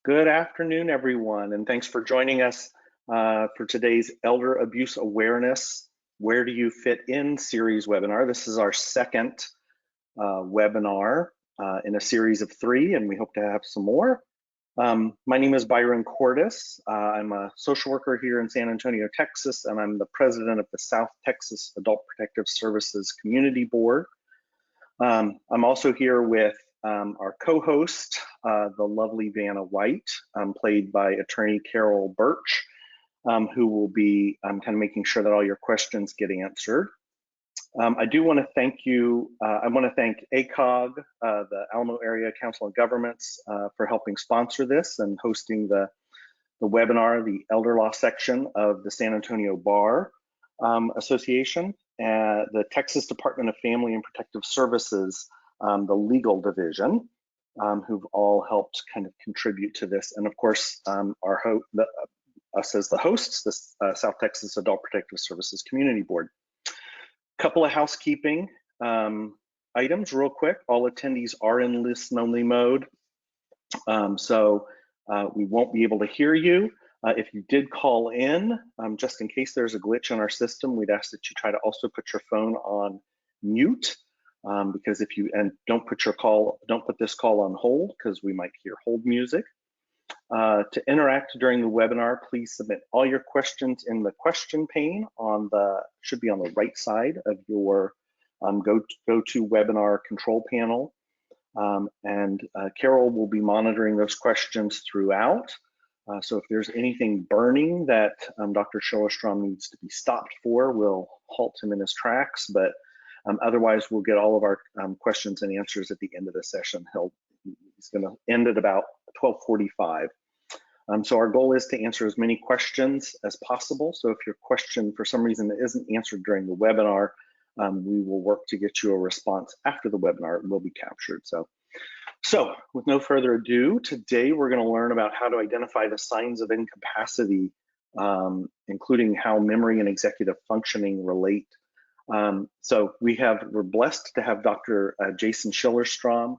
Good afternoon, everyone, and thanks for joining us for today's Elder Abuse Awareness, Where Do You Fit In series webinar. This is our second webinar in a series of 3, and we hope to have some more. My name is Byron Cordes. I'm a social worker here in San Antonio, Texas, and I'm the president of the South Texas Adult Protective Services Community Board. I'm also here with our co-host, the lovely Vanna White, played by attorney Carol Birch, who will be kind of making sure that all your questions get answered. I do want to thank you. I want to thank ACOG, the Alamo Area Council of Governments, for helping sponsor this and hosting the webinar, the Elder Law section of the San Antonio Bar Association, the Texas Department of Family and Protective Services, the legal division, who've all helped kind of contribute to this. And of course, us as the hosts, the South Texas Adult Protective Services Community Board. Couple of housekeeping items real quick. All attendees are in listen-only mode, so we won't be able to hear you. If you did call in, just in case there's a glitch in our system, we'd ask that you try to also put your phone on mute, because if you don't put this call on hold, because we might hear hold music. To interact during the webinar, please submit all your questions in the question pane should be on the right side of your GoToWebinar control panel. And Carol will be monitoring those questions throughout. So if there's anything burning that Dr. Schillerstrom needs to be stopped for, we'll halt him in his tracks, but otherwise we'll get all of our questions and answers at the end of the session. He's going to end at about 12:45. So our goal is to answer as many questions as possible. So if your question for some reason isn't answered during the webinar, we will work to get you a response after the webinar. It will be captured. So with no further ado, today we're going to learn about how to identify the signs of incapacity, including how memory and executive functioning relate. So we're blessed to have Dr. Jason Schillerstrom,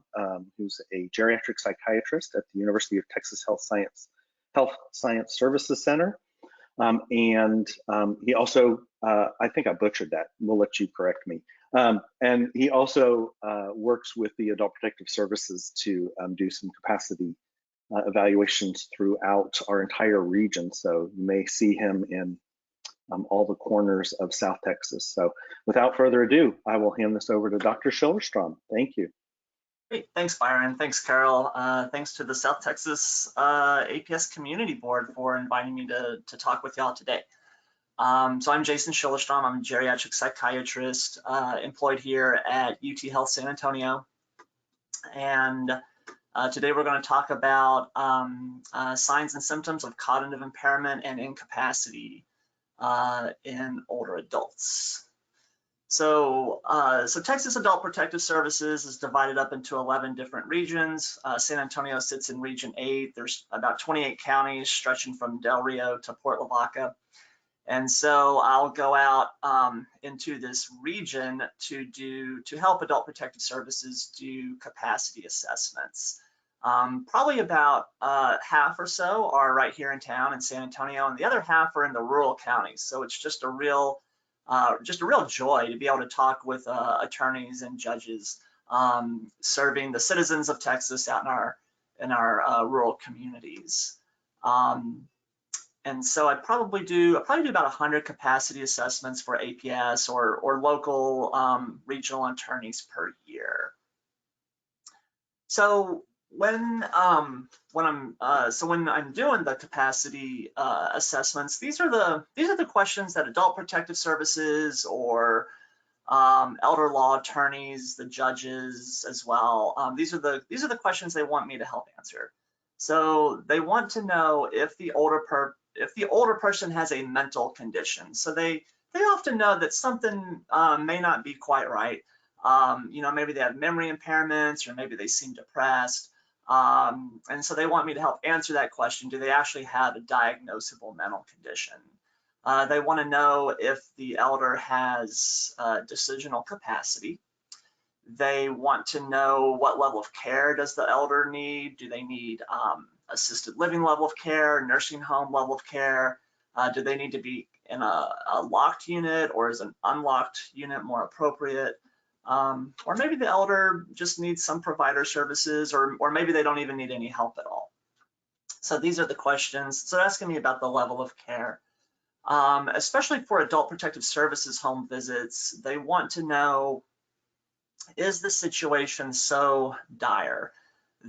who's a geriatric psychiatrist at the University of Texas Health Science Services Center. And he also, I think I butchered that, we'll let you correct me. And he also works with the Adult Protective Services to do some capacity evaluations throughout our entire region. So you may see him in all the corners of South Texas. So without further ado, I will hand this over to Dr. Schillerstrom. Thank you. Great, thanks Byron, thanks Carol. Thanks to the South Texas APS Community Board for inviting me to talk with y'all today. So I'm Jason Schillerstrom. I'm a geriatric psychiatrist employed here at UT Health San Antonio. And today we're going to talk about signs and symptoms of cognitive impairment and incapacity in older adults. So Texas Adult Protective Services is divided up into 11 different regions. San Antonio sits in Region 8. There's about 28 counties stretching from Del Rio to Port Lavaca. And so I'll go out into this region to help Adult Protective Services do capacity assessments. Probably about half or so are right here in town in San Antonio, and the other half are in the rural counties. So it's just a real joy to be able to talk with attorneys and judges serving the citizens of Texas out in our rural communities. And so I'd probably do about 100 capacity assessments for APS or local regional attorneys per year. So when I'm doing the capacity assessments, these are the questions that Adult Protective Services or elder law attorneys, the judges as well. These are the questions they want me to help answer. So they want to know if the older person has a mental condition. So they often know that something may not be quite right. Maybe they have memory impairments, or maybe they seem depressed. And so they want me to help answer that question. Do they actually have a diagnosable mental condition? They want to know if the elder has decisional capacity. They want to know what level of care does the elder need. Do they need assisted living level of care, nursing home level of care? Do they need to be in a locked unit, or is an unlocked unit more appropriate? Or maybe the elder just needs some provider services, or maybe they don't even need any help at all. So these are the questions. So asking me about the level of care. Especially for adult protective services home visits, they want to know, is the situation so dire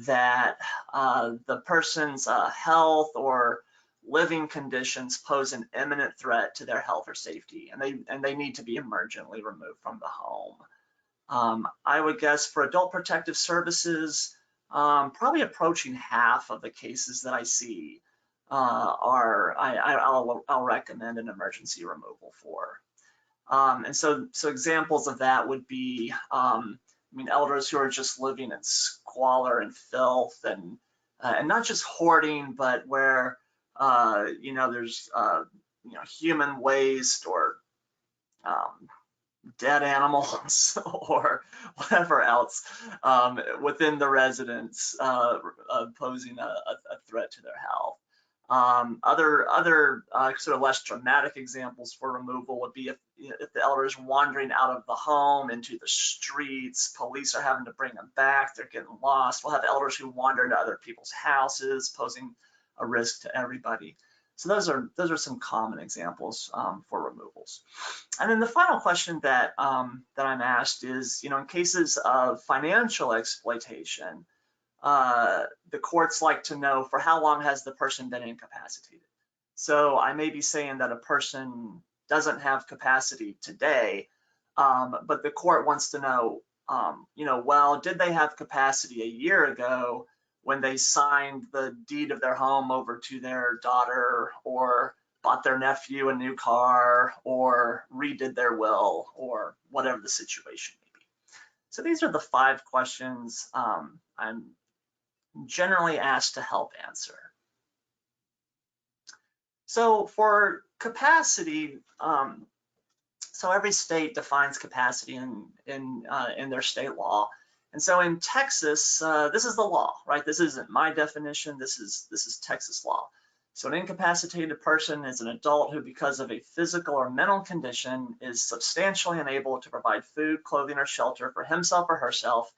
that the person's health or living conditions pose an imminent threat to their health or safety, and they need to be emergently removed from the home. I would guess for adult protective services, probably approaching half of the cases that I see I'll recommend an emergency removal for. And so examples of that would be, elders who are just living in squalor and filth, and not just hoarding, but where there's human waste, or dead animals or whatever else within the residence, posing a threat to their health. Other sort of less dramatic examples for removal would be if the elder is wandering out of the home into the streets, police are having to bring them back, they're getting lost. We'll have elders who wander into other people's houses, posing a risk to everybody. So those are some common examples for removals. And then the final question that I'm asked is, in cases of financial exploitation, the courts like to know, for how long has the person been incapacitated? So I may be saying that a person doesn't have capacity today, but the court wants to know, well, did they have capacity a year ago when they signed the deed of their home over to their daughter, or bought their nephew a new car, or redid their will, or whatever the situation may be? So these are the 5 questions I'm generally asked to help answer. So for capacity, so every state defines capacity in their state law. And so in Texas, this is the law, right? This isn't my definition. This is Texas law. So an incapacitated person is an adult who, because of a physical or mental condition, is substantially unable to provide food, clothing, or shelter for himself or herself,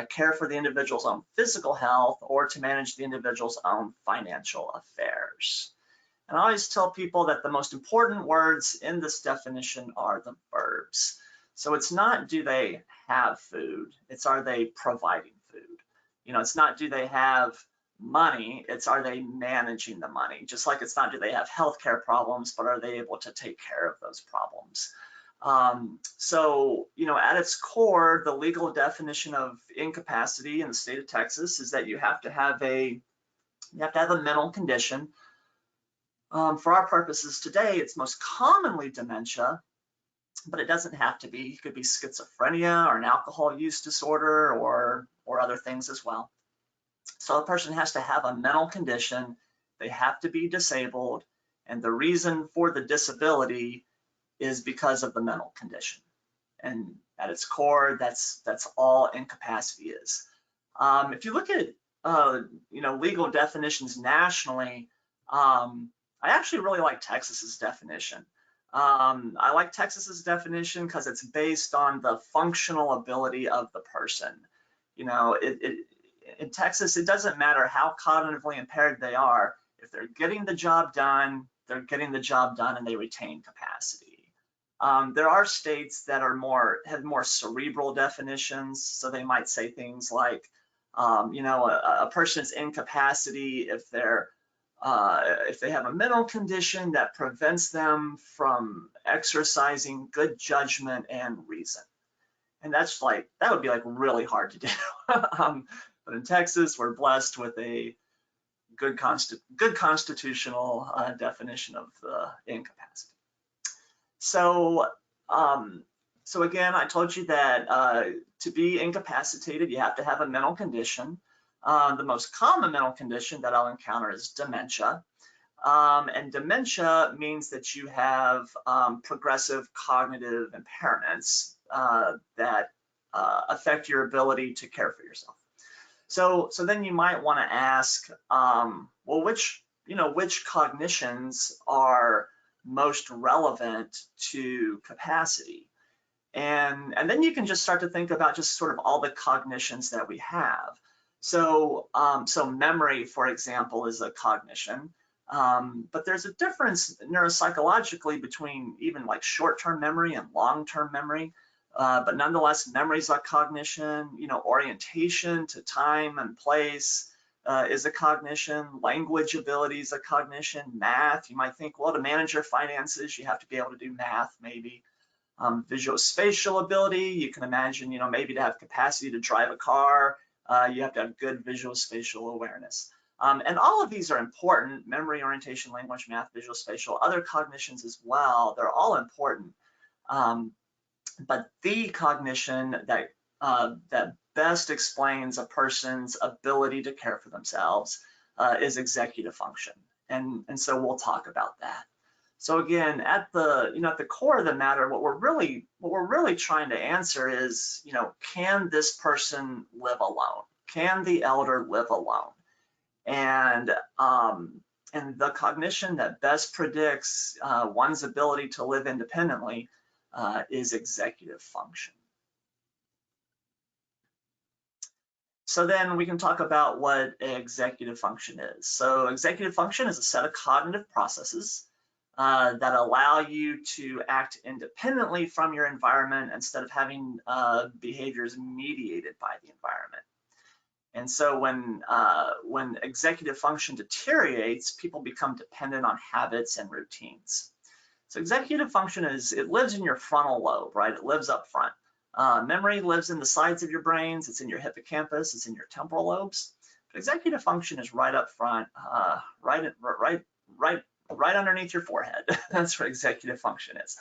care for the individual's own physical health, or to manage the individual's own financial affairs. And I always tell people that the most important words in this definition are the verbs. So it's not, do they have food? It's, are they providing food? It's not, do they have money? It's, are they managing the money? Just like it's not, do they have healthcare problems, but are they able to take care of those problems? So, at its core, the legal definition of incapacity in the state of Texas is that you have to have a mental condition. For our purposes today, it's most commonly dementia, but it doesn't have to be. It could be schizophrenia or an alcohol use disorder, or other things as well. So a person has to have a mental condition, they have to be disabled, and the reason for the disability is because of the mental condition. And at its core, that's all incapacity is. If you look at legal definitions nationally, I actually really like Texas's definition. I like Texas's definition because it's based on the functional ability of the person. In Texas, it doesn't matter how cognitively impaired they are. If they're getting the job done, they're getting the job done, and they retain capacity. There are states that have more cerebral definitions, so they might say things like, a person's incapacity if they have a mental condition that prevents them from exercising good judgment and reason. And that would be really hard to do. But in Texas, we're blessed with a good constitutional definition of the incapacity. So again, I told you that to be incapacitated, you have to have a mental condition. The most common mental condition that I'll encounter is dementia. And dementia means that you have progressive cognitive impairments that affect your ability to care for yourself. So then you might want to ask, well, which cognitions are most relevant to capacity? And then you can just start to think about just sort of all the cognitions that we have. So memory, for example, is a cognition. But there's a difference neuropsychologically between even like short-term memory and long-term memory. But nonetheless, memory is a cognition. Orientation to time and place is a cognition. Language ability is a cognition. Math, you might think, well, to manage your finances, you have to be able to do math, maybe. Visual spatial ability, you can imagine, maybe to have capacity to drive a car, you have to have good visual spatial awareness. And all of these are important: memory, orientation, language, math, visual spatial, other cognitions as well. They're all important. But the cognition that best explains a person's ability to care for themselves is executive function. And so we'll talk about that. So again, at the core of the matter, what we're really trying to answer is, can this person live alone? Can the elder live alone? And the cognition that best predicts one's ability to live independently is executive function. So then we can talk about what executive function is. So executive function is a set of cognitive processes that allow you to act independently from your environment instead of having behaviors mediated by the environment. And so when executive function deteriorates, people become dependent on habits and routines. So executive function it lives in your frontal lobe, right? It lives up front. Memory lives in the sides of your brains. It's in your hippocampus. It's in your temporal lobes. But executive function is right up front, right underneath your forehead. That's where executive function is.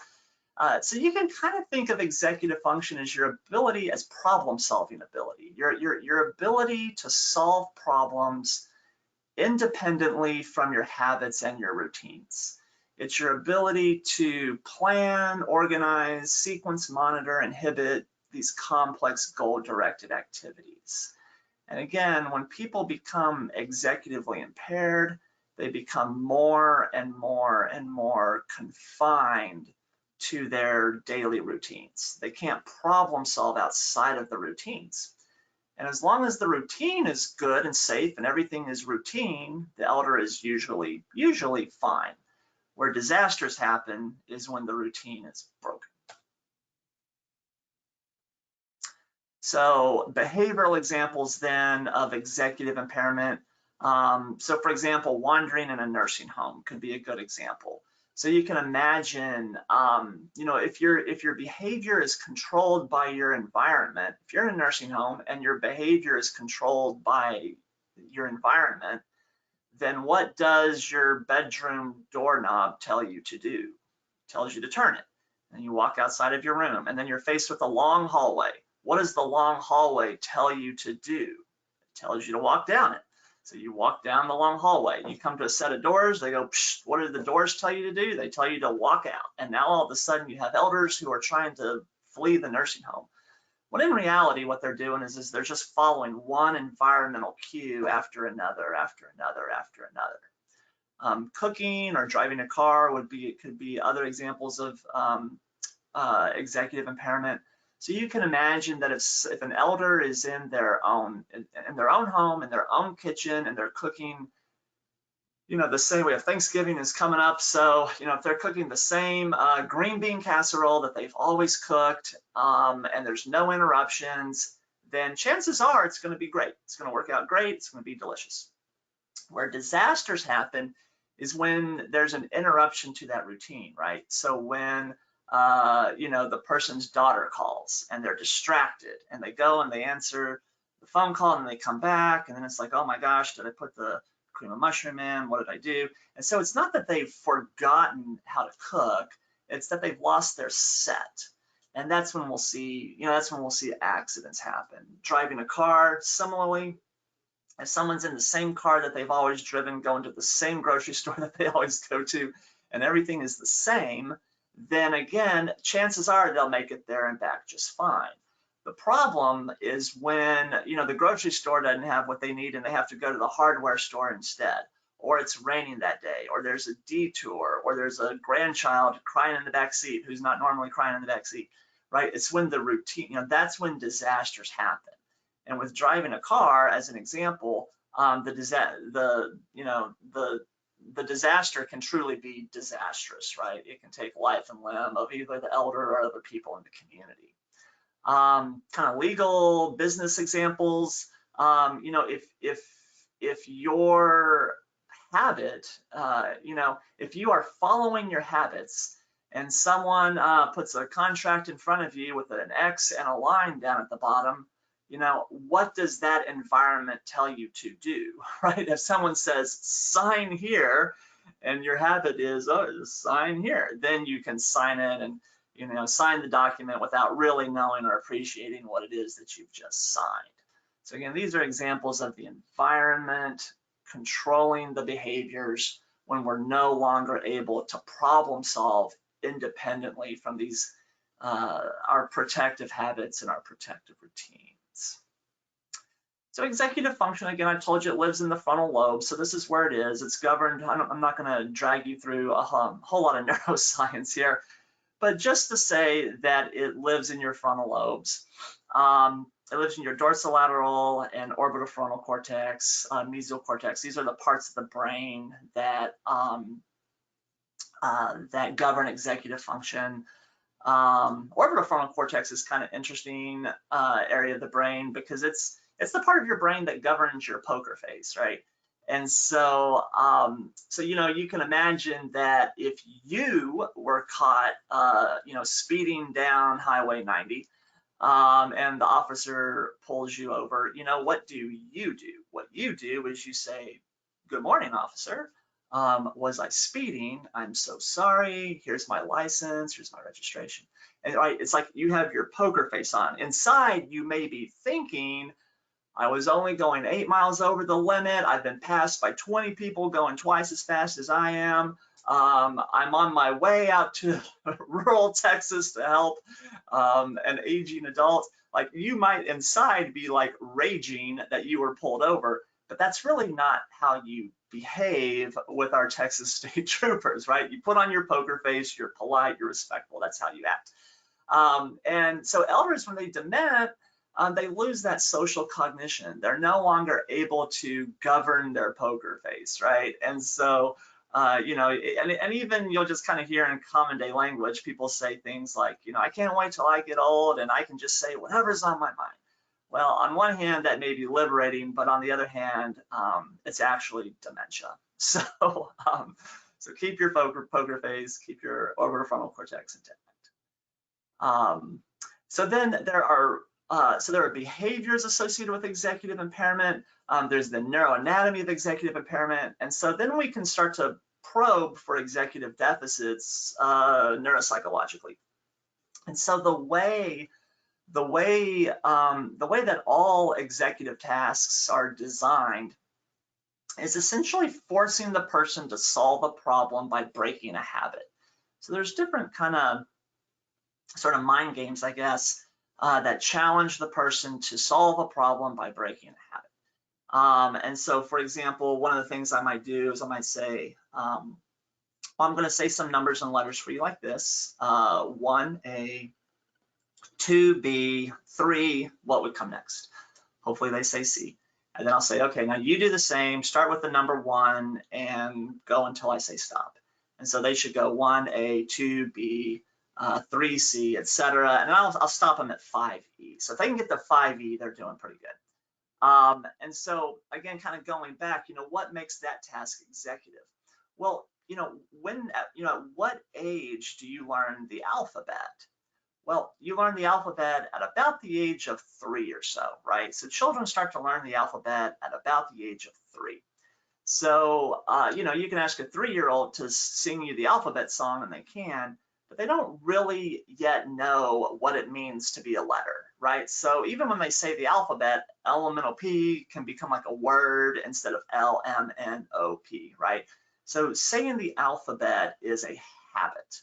So you can kind of think of executive function as your ability as problem-solving ability, your ability to solve problems independently from your habits and your routines. It's your ability to plan, organize, sequence, monitor, inhibit these complex goal-directed activities. And again, when people become executively impaired, they become more and more and more confined to their daily routines. They can't problem solve outside of the routines. And as long as the routine is good and safe and everything is routine, the elder is usually fine. Where disasters happen is when the routine is broken. So behavioral examples then of executive impairment. So for example, wandering in a nursing home could be a good example. So you can imagine, if your behavior is controlled by your environment, if you're in a nursing home and your behavior is controlled by your environment, then what does your bedroom doorknob tell you to do? It tells you to turn it. And you walk outside of your room, and then you're faced with a long hallway. What does the long hallway tell you to do? It tells you to walk down it. So you walk down the long hallway. You come to a set of doors. They go, psh, what do the doors tell you to do? They tell you to walk out. And now all of a sudden you have elders who are trying to flee the nursing home. When in reality, what they're doing is they're just following one environmental cue after another, after another, after another. Cooking or driving a car could be other examples of executive impairment. So you can imagine that if an elder is in their own home, in their own kitchen, and they're cooking, the same way. If Thanksgiving is coming up, so if they're cooking the same green bean casserole that they've always cooked, and there's no interruptions, then chances are it's going to be great. It's going to work out great. It's going to be delicious. Where disasters happen is when there's an interruption to that routine, right? So when the person's daughter calls and they're distracted and they go and they answer the phone call and they come back, and then it's like, oh my gosh, did I put the cream of mushroom in? What did I do? And so it's not that they've forgotten how to cook, it's that they've lost their set. And that's when we'll see, accidents happen. Driving a car, similarly, if someone's in the same car that they've always driven, going to the same grocery store that they always go to, and everything is the same, then again, chances are they'll make it there and back just fine. The problem is when, you know, the grocery store doesn't have what they need and they have to go to the hardware store instead, or it's raining that day, or there's a detour, or there's a grandchild crying in the back seat who's not normally crying in the back seat, right? It's when the routine, you know, that's when disasters happen. And with driving a car, as an example, the disaster can truly be disastrous, right? It can take life and limb of either the elder or other people in the community. Kind of legal business examples. You know, if your habit, you know, if you are following your habits and someone puts a contract in front of you with an X and a line down at the bottom, you know, what does that environment tell you to do, right? If someone says sign here and your habit is, oh, sign here, then you can sign it and, you know, sign the document without really knowing or appreciating what it is that you've just signed. So again, these are examples of the environment controlling the behaviors when we're no longer able to problem solve independently from these our protective habits and our protective routines. So executive function, again, I told you it lives in the frontal lobe. So this is where it is. It's governed. I'm not going to drag you through a whole lot of neuroscience here, but just to say that it lives in your frontal lobes. It lives in your dorsolateral and orbitofrontal cortex, mesial cortex. These are the parts of the brain that that govern executive function. Orbitofrontal cortex is kind of interesting area of the brain because it's the part of your brain that governs your poker face, right? And so, so you know, you can imagine that if you were caught, you know, speeding down Highway 90, and the officer pulls you over, you know, what do? What you do is you say, "Good morning, officer. Was I speeding? I'm so sorry. Here's my license. Here's my registration." And right, it's like you have your poker face on. Inside, you may be thinking, I was only going 8 miles over the limit. I've been passed by 20 people going twice as fast as I am. I'm on my way out to rural Texas to help an aging adult. Like you might inside be like raging that you were pulled over, but that's really not how you behave with our Texas state troopers, right? You put on your poker face, you're polite, you're respectful, that's how you act. And so elders, when they dement, they lose that social cognition. They're no longer able to govern their poker face, right? And so, you know, and even you'll just kind of hear in common day language, people say things like, you know, I can't wait till I get old and I can just say whatever's on my mind. Well, on one hand, that may be liberating, but on the other hand, it's actually dementia. So, so keep your poker face, keep your orbitofrontal cortex intact. So then there are behaviors associated with executive impairment. There's the neuroanatomy of executive impairment, and so then we can start to probe for executive deficits neuropsychologically. And so the way that all executive tasks are designed is essentially forcing the person to solve a problem by breaking a habit. So there's different kind of sort of mind games, I guess, that challenge the person to solve a problem by breaking a habit. And so, for example, one of the things I might do is I might say, well, I'm going to say some numbers and letters for you like this. 1A, 2B, 3, what would come next? Hopefully they say C. And then I'll say, okay, now you do the same, start with the number 1 and go until I say stop. And so they should go 1A, 2B, 3C, etc. And I'll stop them at 5E. So if they can get to 5E, they're doing pretty good. And so again, kind of going back, you know, what makes that task executive? Well, you know, at what age do you learn the alphabet? Well, you learn the alphabet at about the age of 3 or so, right? So children start to learn the alphabet at about the age of 3. So, you know, you can ask a 3-year-old to sing you the alphabet song and they can, but they don't really yet know what it means to be a letter, right? So even when they say the alphabet, elemental P can become like a word instead of LMNOP, right? So saying the alphabet is a habit.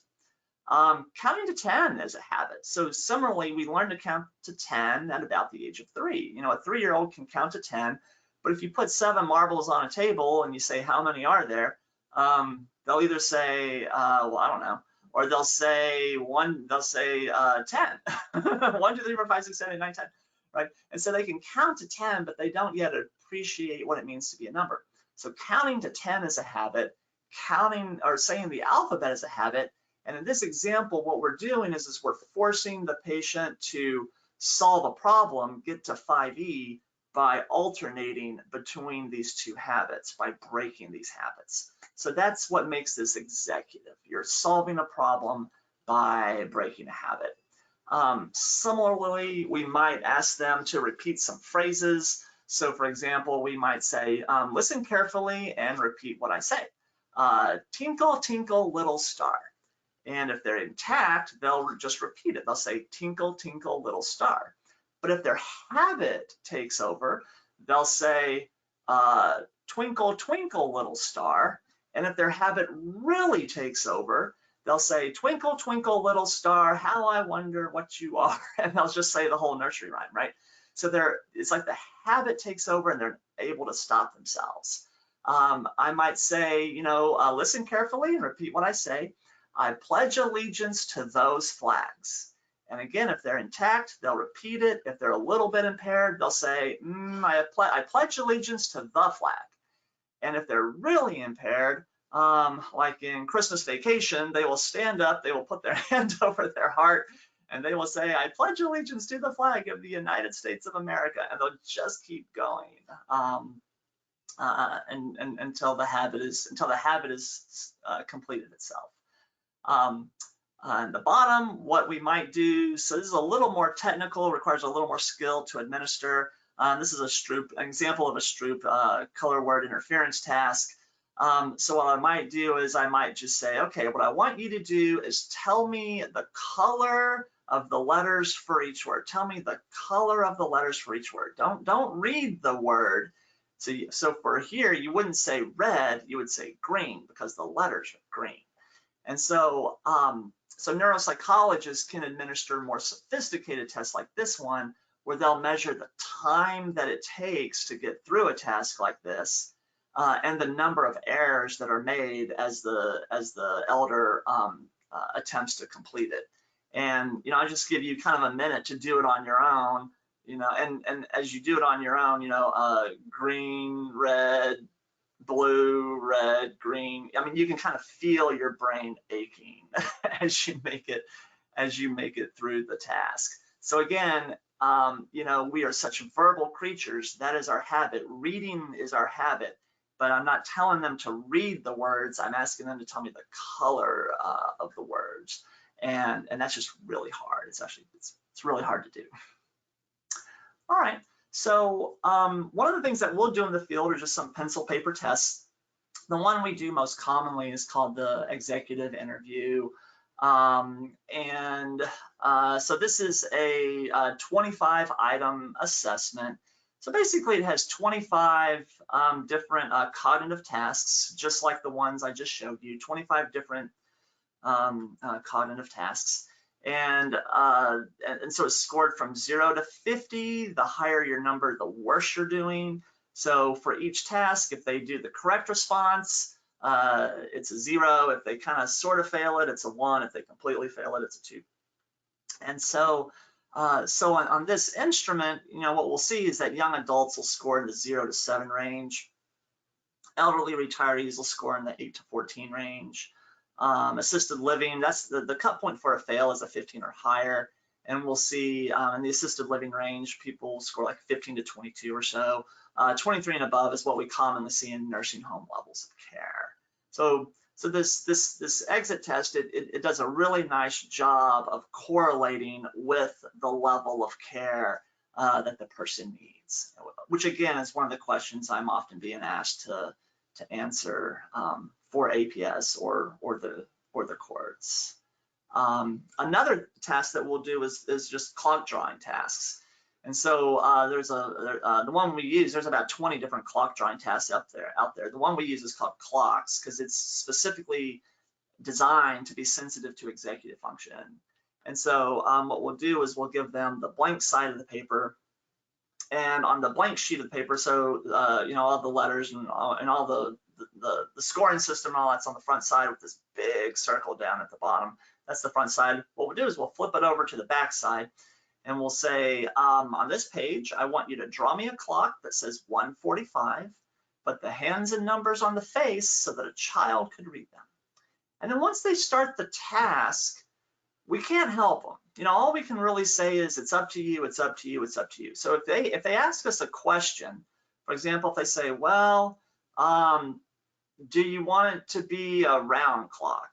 Counting to 10 is a habit. So similarly, we learn to count to 10 at about the age of 3. You know, a 3-year-old can count to 10, but if you put 7 marbles on a table and you say, how many are there? They'll either say, well, I don't know, or they'll say 10. 1, 2, 3, 4, 5, 6, 7, 8, 9, 10, right? And so they can count to 10, but they don't yet appreciate what it means to be a number. So counting to 10 is a habit, counting or saying the alphabet is a habit. And in this example, what we're doing is we're forcing the patient to solve a problem, get to 5E, by alternating between these two habits, by breaking these habits. So that's what makes this executive. You're solving a problem by breaking a habit. Similarly, we might ask them to repeat some phrases. So for example, we might say, listen carefully and repeat what I say. Tinkle, tinkle, little star. And if they're intact, they'll just repeat it. They'll say, tinkle, tinkle, little star. But if their habit takes over, they'll say, twinkle, twinkle, little star. And if their habit really takes over, they'll say, twinkle, twinkle, little star, how I wonder what you are. And they'll just say the whole nursery rhyme, right? So it's like the habit takes over and they're able to stop themselves. I might say, you know, listen carefully and repeat what I say. I pledge allegiance to those flags. And again, if they're intact, they'll repeat it. If they're a little bit impaired, they'll say, I pledge allegiance to the flag. And if they're really impaired, like in Christmas Vacation, they will stand up, they will put their hand over their heart, and they will say, I pledge allegiance to the flag of the United States of America. And they'll just keep going until the habit is completed itself. On the bottom, what we might do, so this is a little more technical, requires a little more skill to administer. This is an example of a Stroop color word interference task. So what I might do is I might just say, okay, what I want you to do is tell me the color of the letters for each word. Tell me the color of the letters for each word. Don't read the word. So for here, you wouldn't say red, you would say green because the letters are green. And so, so neuropsychologists can administer more sophisticated tests like this one, where they'll measure the time that it takes to get through a task like this, and the number of errors that are made as the elder attempts to complete it. And you know, I'll just give you kind of a minute to do it on your own. You know, and as you do it on your own, you know, green, red, blue, red, green. I mean, you can kind of feel your brain aching as you make it through the task. So again, you know, we are such verbal creatures. That is our habit. Reading is our habit, but I'm not telling them to read the words. I'm asking them to tell me the color of the words, and that's just really hard. It's really hard to do. All right. So one of the things that we'll do in the field are just some pencil paper tests. The one we do most commonly is called the executive interview. So this is a 25 item assessment. So basically it has 25 different cognitive tasks, just like the ones I just showed you, 25 different cognitive tasks. And so it's scored from 0 to 50. The higher your number, the worse you're doing. So for each task, if they do the correct response, it's a 0. If they kind of sort of fail it, it's a 1. If they completely fail it, it's a 2. And so, on this instrument, you know, what we'll see is that young adults will score in the 0 to 7 range. Elderly retirees will score in the 8 to 14 range. Assisted living, that's the cut point for a fail is a 15 or higher. And we'll see in the assisted living range, people score like 15 to 22 or so. 23 and above is what we commonly see in nursing home levels of care. So this exit test, it does a really nice job of correlating with the level of care that the person needs, which again is one of the questions I'm often being asked to answer for APS or the courts. Another task that we'll do is just clock drawing tasks. And so there's the one we use, there's about 20 different clock drawing tasks out there. The one we use is called clocks because it's specifically designed to be sensitive to executive function. And so what we'll do is we'll give them the blank side of the paper, and on the blank sheet of paper, so you know, all the letters and all the scoring system and all that's on the front side with this big circle down at the bottom. That's the front side. What we'll do is we'll flip it over to the back side, and we'll say, on this page, I want you to draw me a clock that says 1:45, put the hands and numbers on the face so that a child could read them. And then once they start the task, we can't help them. You know, all we can really say is it's up to you, it's up to you, it's up to you. So if they ask us a question, for example, if they say, well, do you want it to be a round clock?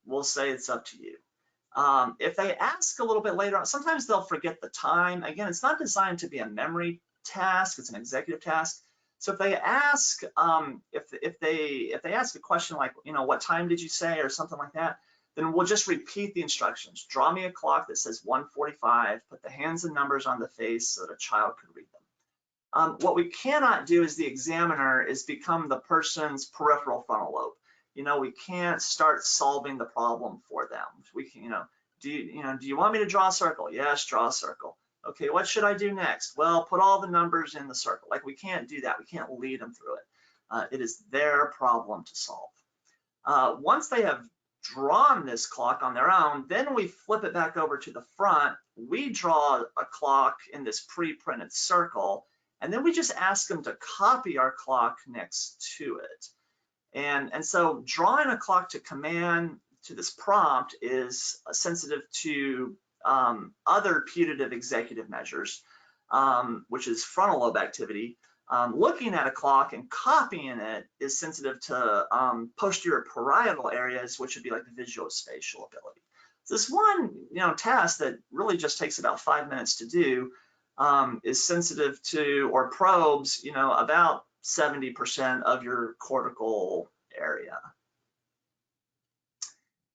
We'll say it's up to you. If they ask a little bit later on, sometimes they'll forget the time. Again, it's not designed to be a memory task, it's an executive task. So if they ask, if they ask a question like, you know, what time did you say, or something like that, then we'll just repeat the instructions. Draw me a clock that says 1:45, put the hands and numbers on the face so that a child could read them. What we cannot do as the examiner is become the person's peripheral frontal lobe. You know, we can't start solving the problem for them. We can, do you want me to draw a circle? Yes, draw a circle. Okay, what should I do next? Well, put all the numbers in the circle. Like, we can't do that. We can't lead them through it. It is their problem to solve. Once they have drawn this clock on their own, then we flip it back over to the front. We draw a clock in this pre-printed circle, and then we just ask them to copy our clock next to it. And so drawing a clock to command to this prompt is sensitive to other putative executive measures, which is frontal lobe activity. Looking at a clock and copying it is sensitive to posterior parietal areas, which would be like the visuospatial ability. So this one, task that really just takes about 5 minutes to do is sensitive to, or probes, about 70% of your cortical area.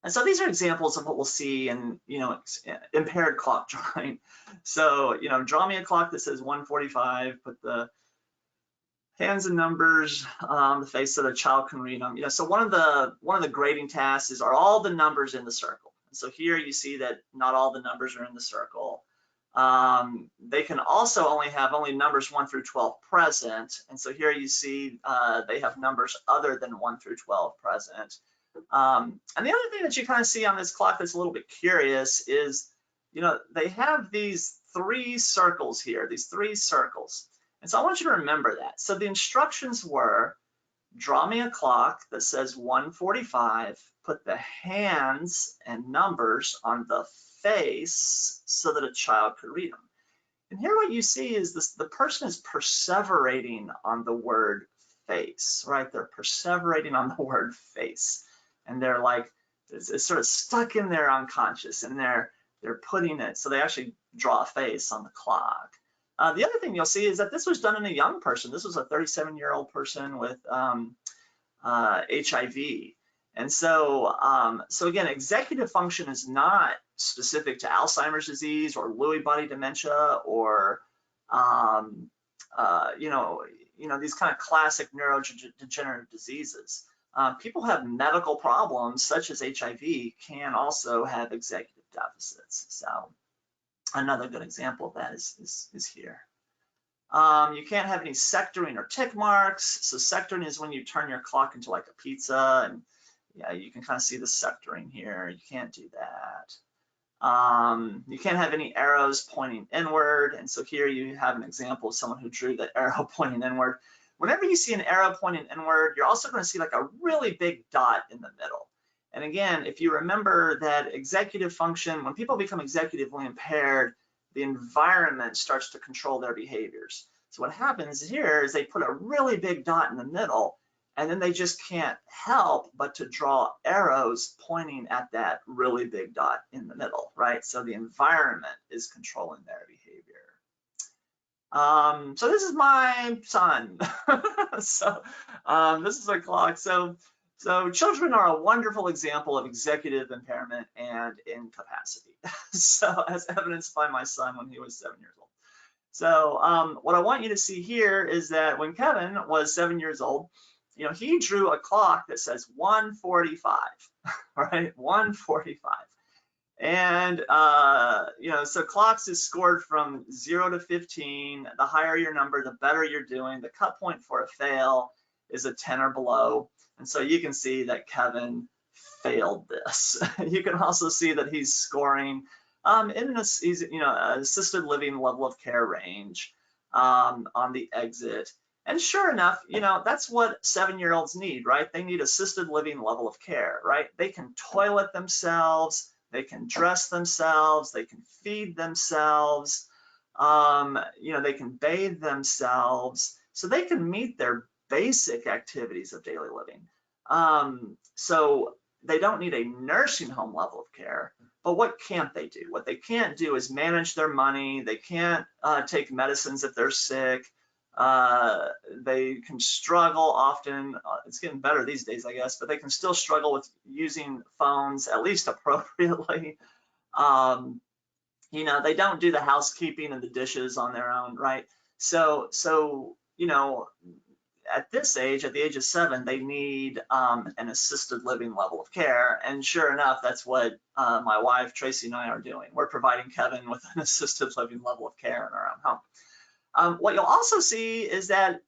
And so these are examples of what we'll see in, impaired clock drawing. So, draw me a clock that says 1:45, put the hands and numbers on the face so the child can read them. So one of the grading tasks is, are all the numbers in the circle? And so here you see that not all the numbers are in the circle. They can also only have numbers 1 through 12 present. And so here you see they have numbers other than 1 through 12 present. And the other thing that you kind of see on this clock that's a little bit curious is, they have these 3 circles here, these 3 circles. And so I want you to remember that. So the instructions were, draw me a clock that says 1:45, put the hands and numbers on the face so that a child could read them. And here what you see is this, the person is perseverating on the word face, right? They're perseverating on the word face. And they're like, it's sort of stuck in their unconscious, and they're putting it, so they actually draw a face on the clock. The other thing you'll see is that this was done in a young person. This was a 37-year-old person with HIV. And so, so again, executive function is not specific to Alzheimer's disease or Lewy body dementia or, these kind of classic neurodegenerative diseases. People have medical problems such as HIV can also have executive deficits. So another good example of that is here. You can't have any sectoring or tick marks. So sectoring is when you turn your clock into like a pizza, and yeah, you can kind of see the sectoring here. You can't do that. You can't have any arrows pointing inward. And so here you have an example of someone who drew the arrow pointing inward. Whenever you see an arrow pointing inward, you're also going to see like a really big dot in the middle. And again, if you remember that executive function, when people become executively impaired, the environment starts to control their behaviors. So what happens here is they put a really big dot in the middle, and then they just can't help but to draw arrows pointing at that really big dot in the middle, right? So the environment is controlling their behavior. So this is my son. So this is our clock. So children are a wonderful example of executive impairment and incapacity. So as evidenced by my son when he was 7 years old. So what I want you to see here is that when Kevin was 7 years old, he drew a clock that says 145, right? 145. And, so clocks is scored from 0 to 15. The higher your number, the better you're doing. The cut point for a fail is a 10 or below. And so you can see that Kevin failed this. You can also see that he's scoring in an assisted living level of care range on the exit. And sure enough, that's what 7-year-olds need, right? They need assisted living level of care, right? They can toilet themselves, they can dress themselves, they can feed themselves, they can bathe themselves, so they can meet their basic activities of daily living. So they don't need a nursing home level of care. But what can't they do? What they can't do is manage their money. They can't take medicines if they're sick. They can struggle often. It's getting better these days, I guess, but they can still struggle with using phones, at least appropriately. They don't do the housekeeping and the dishes on their own, right? So at this age, at the age of 7, they need an assisted living level of care. And sure enough, that's what my wife, Tracy, and I are doing. We're providing Kevin with an assisted living level of care in our own home. What you'll also see is that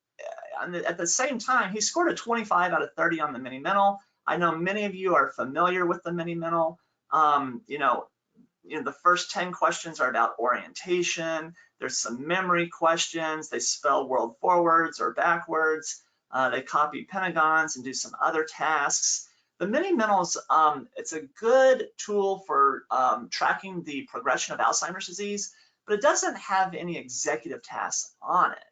at the same time, he scored a 25 out of 30 on the mini mental. I know many of you are familiar with the mini mental. The first 10 questions are about orientation. There's some memory questions. They spell world forwards or backwards. They copy pentagons and do some other tasks. The mini mentals, it's a good tool for tracking the progression of Alzheimer's disease, but it doesn't have any executive tasks on it.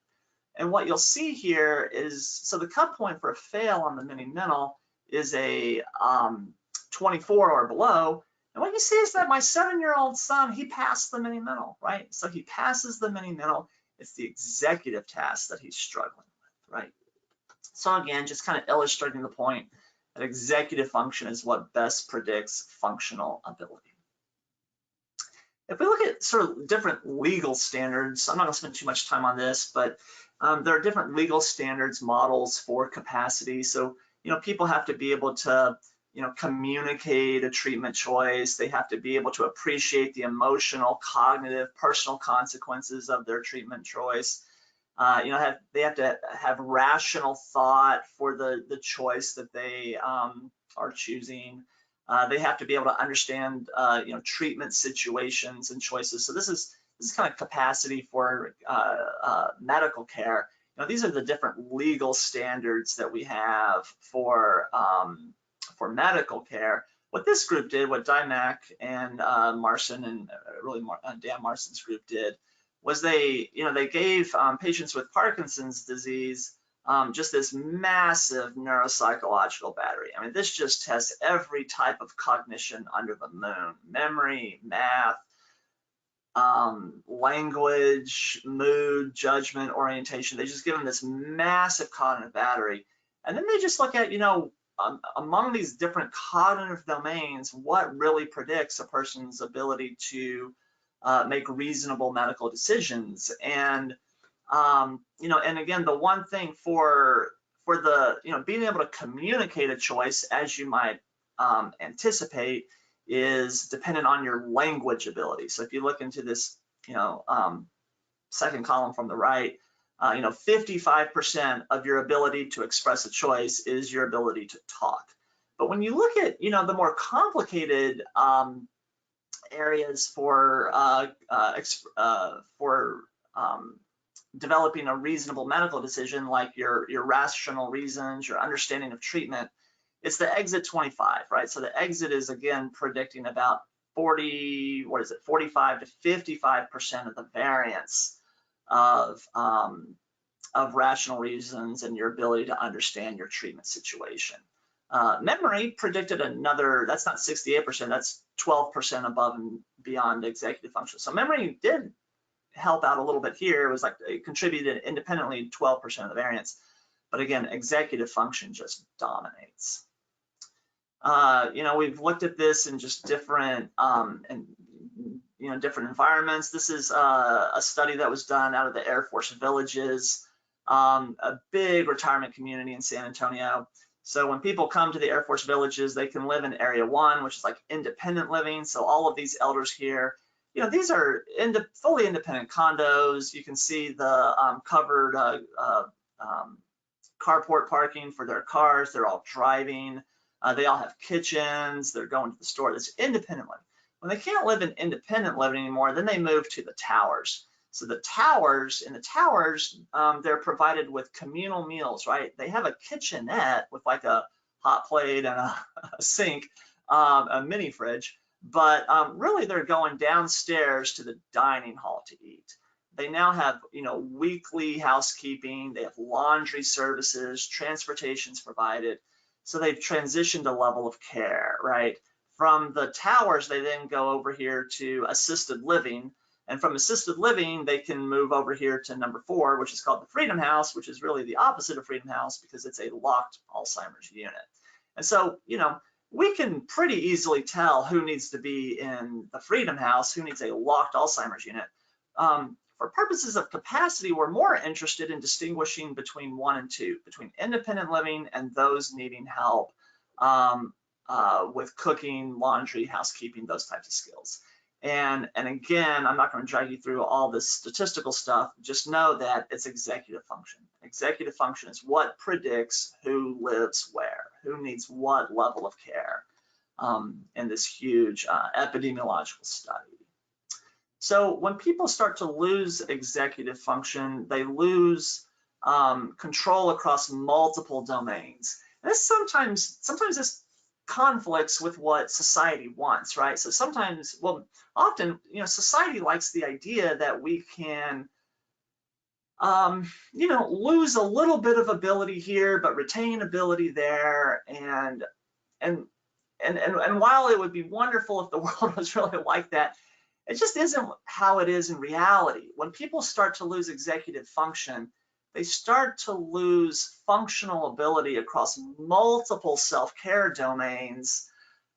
And what you'll see here is, so the cut point for a fail on the mini mental is a 24 or below. And what you see is that my 7-year-old son, he passed the mini mental, right? So he passes the mini mental. It's the executive task that he's struggling with, right? So again, just kind of illustrating the point that executive function is what best predicts functional ability. If we look at sort of different legal standards, I'm not going to spend too much time on this, but there are different legal standards models for capacity. So, people have to be able to, communicate a treatment choice. They have to be able to appreciate the emotional, cognitive, personal consequences of their treatment choice. They have to have rational thought for the choice that they are choosing. They have to be able to understand, treatment situations and choices. So this is kind of capacity for medical care. These are the different legal standards that we have for medical care. What this group did, what Dymack and Marson and really Dan Marson's group did, was they gave patients with Parkinson's disease just this massive neuropsychological battery. I mean, this just tests every type of cognition under the moon: memory, math, language, mood, judgment, orientation. They just give them this massive cognitive battery. And then they just look at, among these different cognitive domains, what really predicts a person's ability to make reasonable medical decisions. And and again, the one thing for the, being able to communicate a choice, as you might anticipate, is dependent on your language ability. So if you look into this, second column from the right, 55% of your ability to express a choice is your ability to talk. But when you look at, the more complicated areas for developing a reasonable medical decision, like your rational reasons, your understanding of treatment, it's the exit 25, right? So the exit is, again, predicting about 45 to 55% of the variance of rational reasons and your ability to understand your treatment situation. Memory predicted another, that's not 68%, that's 12% above and beyond executive function. So memory did help out a little bit here. It was like it contributed independently 12% of the variance. But again, executive function just dominates. We've looked at this in just different different environments. This is a study that was done out of the Air Force villages. a big retirement community in San Antonio. So when people come to the Air Force Villages, they can live in Area 1, which is like independent living. So all of these elders here, these are fully independent condos. You can see the covered carport parking for their cars. They're all driving. They all have kitchens. They're going to the store. That's independent living. When they can't live in independent living anymore, then they move to the towers. So the towers, they're provided with communal meals, right? They have a kitchenette with like a hot plate and a sink, a mini fridge, but really they're going downstairs to the dining hall to eat. They now have, weekly housekeeping. They have laundry services, transportation's provided. So they've transitioned a level of care, right? From the towers, they then go over here to assisted living. And from assisted living, they can move over here to number 4, which is called the Freedom House, which is really the opposite of Freedom House because it's a locked Alzheimer's unit. And so, we can pretty easily tell who needs to be in the Freedom House, who needs a locked Alzheimer's unit. For purposes of capacity, we're more interested in distinguishing between 1 and 2, between independent living and those needing help with cooking, laundry, housekeeping, those types of skills. And again, I'm not going to drag you through all this statistical stuff. Just know that it's executive function. Executive function is what predicts who lives where, who needs what level of care in this huge epidemiological study. So when people start to lose executive function, they lose control across multiple domains. And this sometimes this conflicts with what society wants, right? So sometimes, often, society likes the idea that we can, lose a little bit of ability here, but retain ability there. And while it would be wonderful if the world was really like that, it just isn't how it is in reality. When people start to lose executive function, they start to lose functional ability across multiple self-care domains.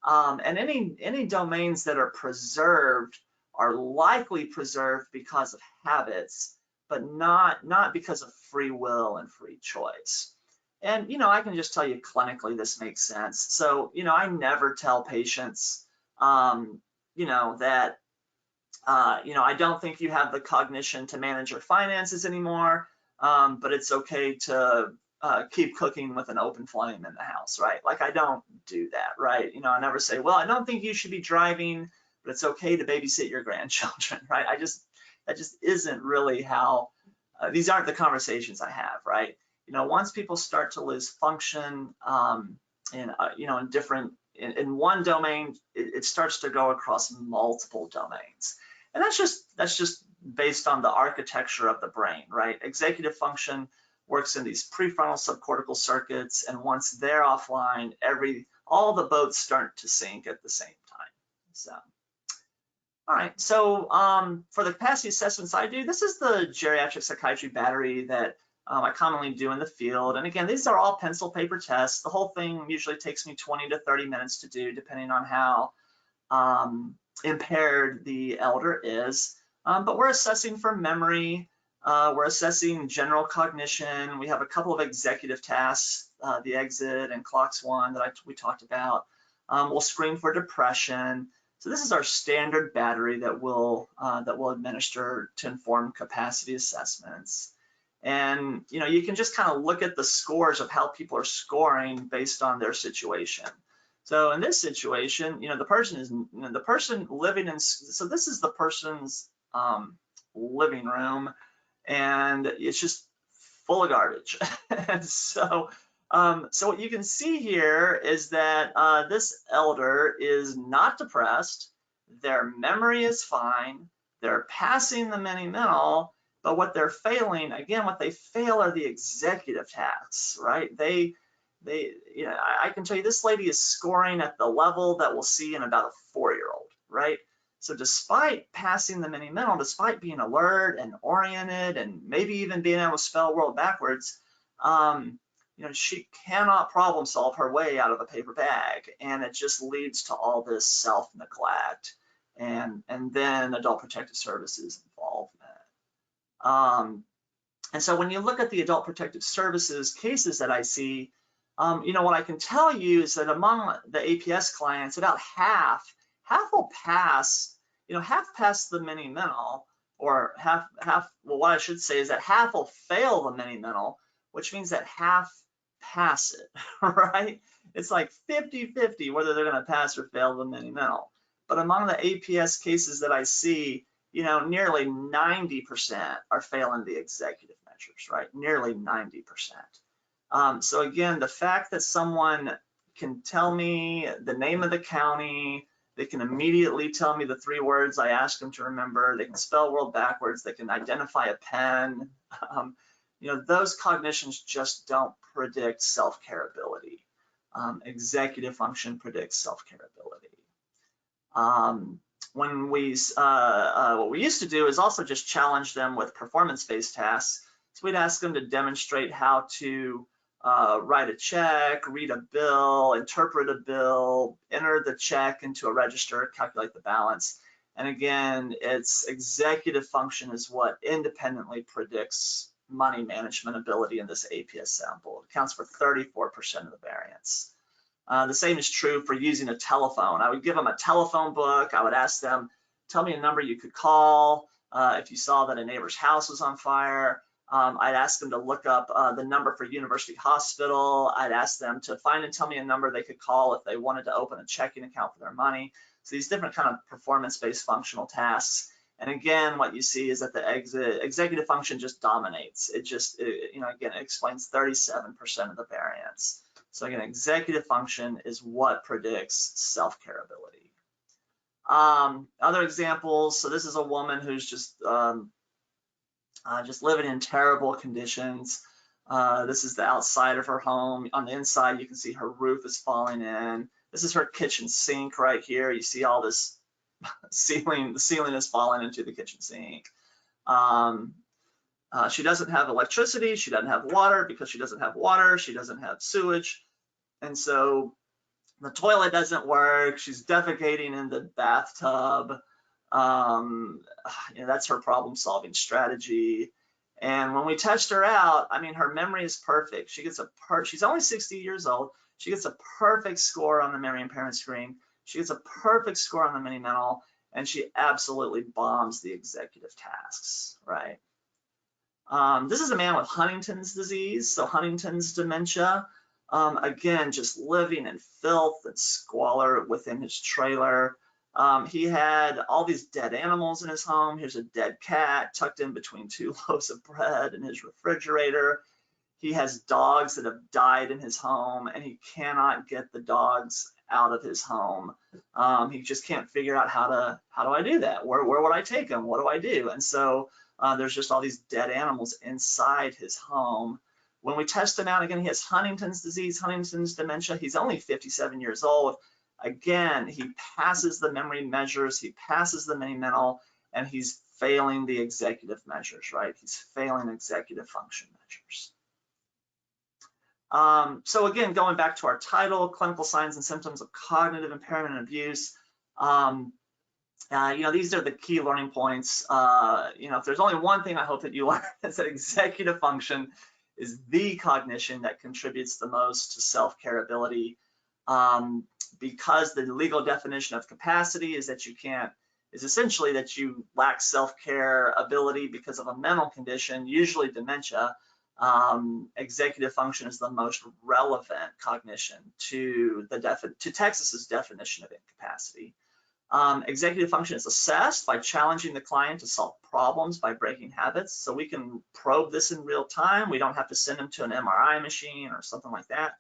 And any domains that are preserved are likely preserved because of habits, but not because of free will and free choice. And, I can just tell you clinically this makes sense. So, I never tell patients, that I don't think you have the cognition to manage your finances anymore, but it's okay to keep cooking with an open flame in the house, right? Like, I don't do that, right? I never say, well, I don't think you should be driving, but it's okay to babysit your grandchildren, right? That just isn't really how, these aren't the conversations I have, right? Once people start to lose function in one domain, it starts to go across multiple domains. And that's just based on the architecture of the brain, right? Executive function works in these prefrontal subcortical circuits, and once they're offline, all the boats start to sink at the same time. So, all right. So for the capacity assessments I do, this is the geriatric psychiatry battery that I commonly do in the field. And again, these are all pencil paper tests. The whole thing usually takes me 20 to 30 minutes to do, depending on how impaired the elder is. But we're assessing for memory. We're assessing general cognition. We have a couple of executive tasks, the exit and clocks 1 that we talked about. We'll screen for depression. So this is our standard battery that we'll administer to inform capacity assessments. And you can just kind of look at the scores of how people are scoring based on their situation. So in this situation, the person living in, so this is the person's living room, and it's just full of garbage. And so what you can see here is that this elder is not depressed. Their memory is fine. They're passing the mini-mental, but what they're failing, again, what they fail are the executive tasks, right? I can tell you this lady is scoring at the level that we'll see in about a 4-year-old, right? So despite passing the mini-mental, despite being alert and oriented and maybe even being able to spell world backwards, she cannot problem solve her way out of a paper bag, and it just leads to all this self-neglect and then adult protective services involvement. And so when you look at the Adult Protective Services cases that I see, what I can tell you is that among the APS clients, about half will pass, half pass the mini mental, or well, what I should say is that half will fail the mini mental, which means that half pass it, right? It's like 50-50 whether they're going to pass or fail the mini mental. But among the APS cases that I see, nearly 90% are failing the executive measures, right? Nearly 90%. So again, the fact that someone can tell me the name of the county, they can immediately tell me the 3 words I asked them to remember, they can spell world backwards, they can identify a pen, those cognitions just don't predict self-care ability. Executive function predicts self-care ability. When what we used to do is also just challenge them with performance-based tasks. So we'd ask them to demonstrate how to write a check, read a bill, interpret a bill, enter the check into a register, calculate the balance. And again, it's executive function is what independently predicts money management ability in this APS sample. It accounts for 34% of the variance. The same is true for using a telephone. I would give them a telephone book. I would ask them, tell me a number you could call if you saw that a neighbor's house was on fire. I'd ask them to look up the number for University Hospital. I'd ask them to find and tell me a number they could call if they wanted to open a checking account for their money. So these different kind of performance-based functional tasks. And again, what you see is that the executive function just dominates. It just, again, it explains 37% of the variance. So again, executive function is what predicts self-care ability. Other examples, so this is a woman who's just living in terrible conditions. This is the outside of her home. On the inside, you can see her roof is falling in. This is her kitchen sink right here. You see all this ceiling, the ceiling is falling into the kitchen sink. She doesn't have electricity, she doesn't have water. Because she doesn't have water, she doesn't have sewage. And so the toilet doesn't work, she's defecating in the bathtub. That's her problem-solving strategy. And when we test her out, I mean, her memory is perfect. She gets she's only 60 years old. She gets a perfect score on the memory impairment screen. She gets a perfect score on the mini mental, and she absolutely bombs the executive tasks, right? This is a man with Huntington's disease, so Huntington's dementia. Again, just living in filth and squalor within his trailer. He had all these dead animals in his home. Here's a dead cat tucked in between 2 loaves of bread in his refrigerator. He has dogs that have died in his home, and he cannot get the dogs out of his home. He just can't figure out how do I do that? Where would I take them? What do I do? And so there's just all these dead animals inside his home. When we test him out, again, he has Huntington's disease, Huntington's dementia. He's only 57 years old. Again, he passes the memory measures, he passes the mini mental, and he's failing the executive measures, right? He's failing executive function measures. So again, going back to our title, clinical signs and symptoms of cognitive impairment and abuse. These are the key learning points. If there's only one thing I hope that you learn, is that executive function is the cognition that contributes the most to self-care ability. Because the legal definition of capacity is essentially that you lack self-care ability because of a mental condition, usually dementia. Executive function is the most relevant cognition to Texas's definition of incapacity. Executive function is assessed by challenging the client to solve problems by breaking habits. So we can probe this in real time. We don't have to send them to an MRI machine or something like that.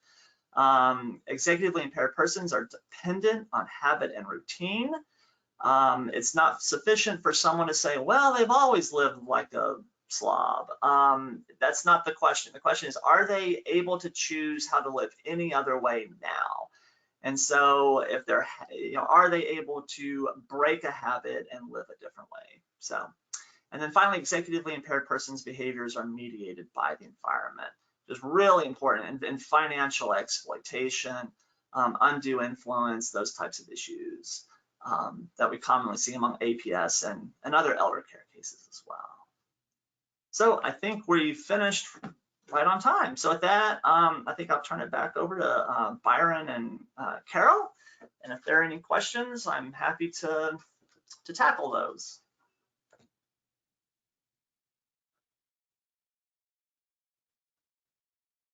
Executively impaired persons are dependent on habit and routine. It's not sufficient for someone to say, well, they've always lived like a slob. That's not the question. The question is, are they able to choose how to live any other way now? And so if they're, are they able to break a habit and live a different way? So, and then finally, executively impaired persons' behaviors are mediated by the environment. Just really important, and financial exploitation, undue influence, those types of issues that we commonly see among APS and other elder care cases as well. So I think we finished right on time. So with that, I think I'll turn it back over to Byron and Carol. And if there are any questions, I'm happy to tackle those.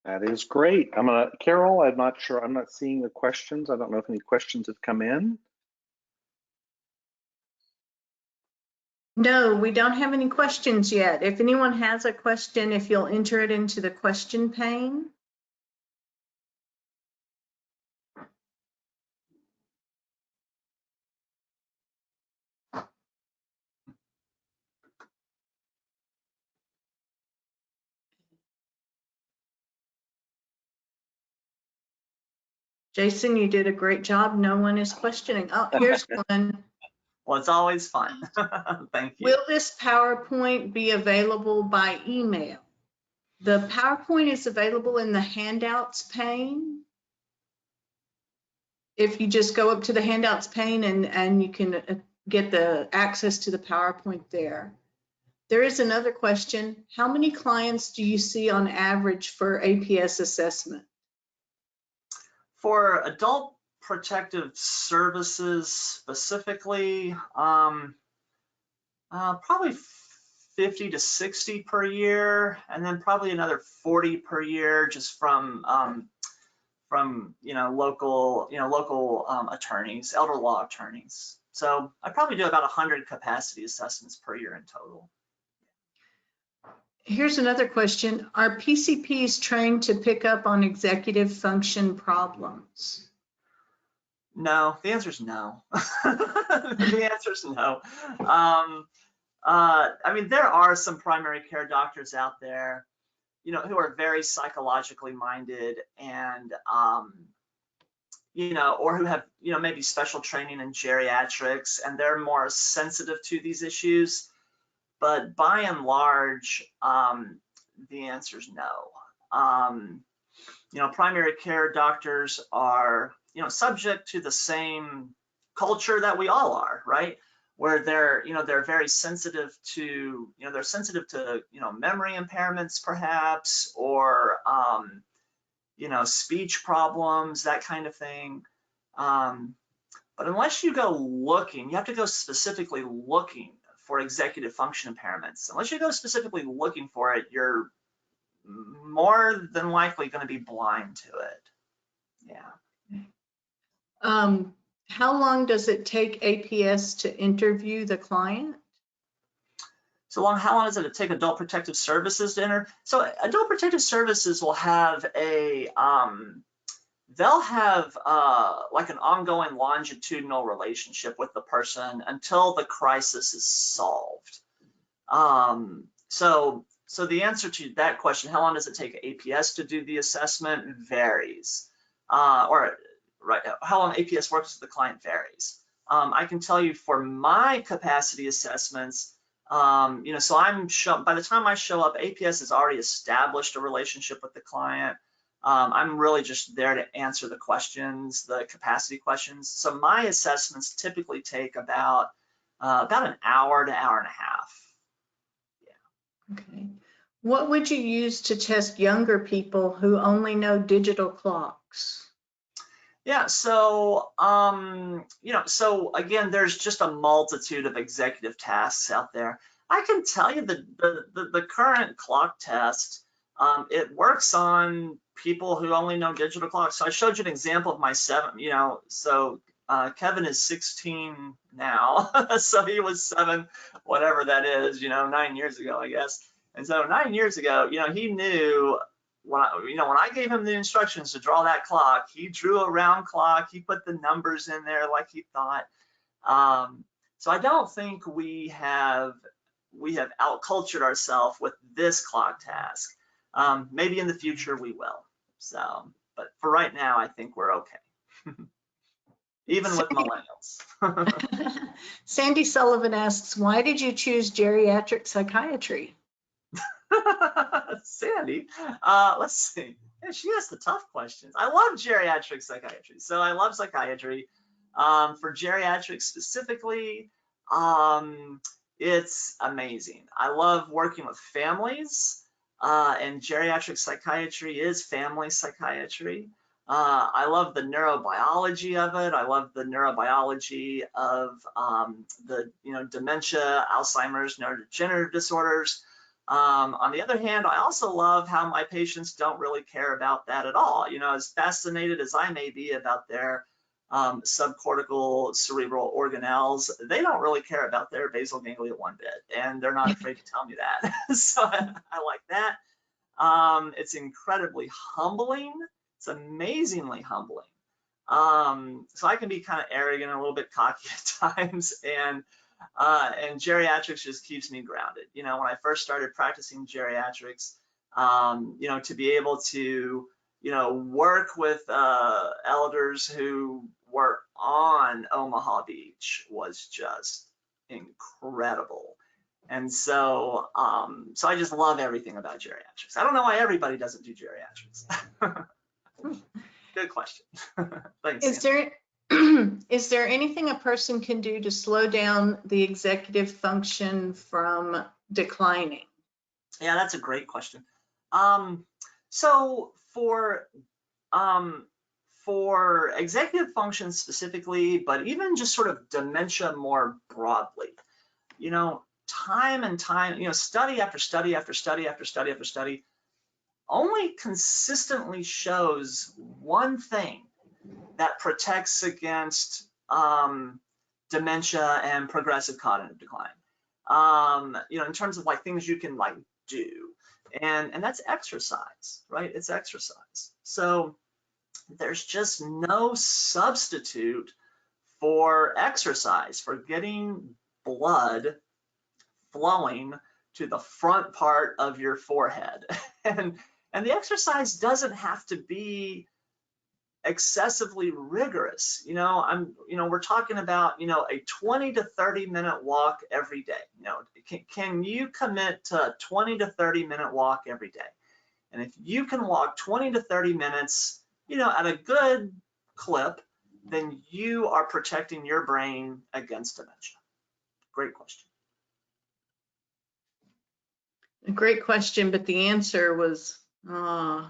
That is great. Carol, I'm not sure, I'm not seeing the questions. I don't know if any questions have come in. No, we don't have any questions yet. If anyone has a question, if you'll enter it into the question pane. Jason, you did a great job. No one is questioning. Oh, here's one. Well, it's always fun. Thank you. Will this PowerPoint be available by email? The PowerPoint is available in the handouts pane. If you just go up to the handouts pane and you can get the access to the PowerPoint there. There is another question. How many clients do you see on average for APS assessment? For adult protective services specifically, probably 50 to 60 per year, and then probably another 40 per year just from local attorneys, elder law attorneys. So I probably do about 100 capacity assessments per year in total. Here's another question. Are PCPs trained to pick up on executive function problems? No, the answer is no. The answer is no. I mean, there are some primary care doctors out there, who are very psychologically minded and, or who have, maybe special training in geriatrics, and they're more sensitive to these issues. But by and large, the answer is no. Primary care doctors are, subject to the same culture that we all are, right? Where they're very sensitive to, they're sensitive to, memory impairments perhaps, or, speech problems, that kind of thing. But unless you go looking, you have to go specifically looking for executive function impairments. Unless you go specifically looking for it, you're more than likely going to be blind to it. Yeah. How long does it take APS to interview the client? So how long does it take Adult Protective Services to enter? So Adult Protective Services will have a, they'll have like an ongoing longitudinal relationship with the person until the crisis is solved. So the answer to that question, how long does it take APS to do the assessment, varies. Right, how long APS works with the client varies. I can tell you for my capacity assessments, so by the time I show up, APS has already established a relationship with the client. I'm really just there to answer the questions, the capacity questions. So my assessments typically take about an hour to hour and a half. Yeah. Okay. What would you use to test younger people who only know digital clocks? Yeah, so so again, there's just a multitude of executive tasks out there. I can tell you the current clock test, it works on people who only know digital clocks. So I showed you an example of my 7, so Kevin is 16 now, so he was 7, whatever that is, 9 years ago, I guess. And so 9 years ago, he knew. When I gave him the instructions to draw that clock, he drew a round clock. He put the numbers in there like he thought. So I don't think we have out-cultured ourselves with this clock task. Maybe in the future we will. So, but for right now, I think we're okay. Even with millennials. Sandy Sullivan asks, why did you choose geriatric psychiatry? Sandy, let's see. Yeah, she asked the tough questions. I love geriatric psychiatry. So I love psychiatry. For geriatrics specifically, It's amazing. I love working with families, and geriatric psychiatry is family psychiatry. I love the neurobiology of it. I love the neurobiology of the dementia, Alzheimer's, neurodegenerative disorders. On the other hand, I also love how my patients don't really care about that at all. As fascinated as I may be about their subcortical cerebral organelles, they don't really care about their basal ganglia one bit, and they're not afraid to tell me that. So I like that. It's incredibly humbling. It's amazingly humbling. So I can be kind of arrogant and a little bit cocky at times, and geriatrics just keeps me grounded. When I first started practicing geriatrics, to be able to work with elders who were on Omaha Beach was just incredible. And so, so I just love everything about geriatrics. I don't know why everybody doesn't do geriatrics. Good question. Thanks. Is there anything a person can do to slow down the executive function from declining? Yeah, that's a great question. So for executive function specifically, but even just sort of dementia more broadly, time and time, study after study after study after study after study only consistently shows one thing that protects against dementia and progressive cognitive decline. In terms of like things you can like do, and that's exercise, right? It's exercise. So there's just no substitute for exercise, for getting blood flowing to the front part of your forehead. And the exercise doesn't have to be excessively rigorous. We're talking about, a 20 to 30 minute walk every day. Can you commit to a 20 to 30 minute walk every day? And if you can walk 20 to 30 minutes, at a good clip, then you are protecting your brain against dementia. Great question. A great question, but the answer was, Yeah,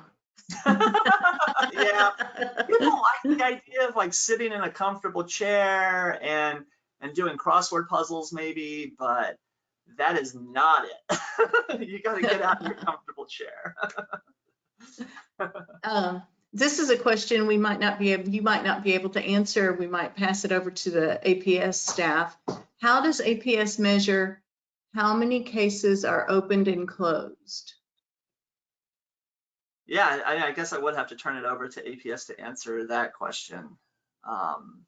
people like the idea of like sitting in a comfortable chair and doing crossword puzzles maybe, but that is not it. You got to get out of your comfortable chair. This is a question you might not be able to answer. We might pass it over to the APS staff. How does APS measure how many cases are opened and closed? Yeah, I guess I would have to turn it over to APS to answer that question. I'm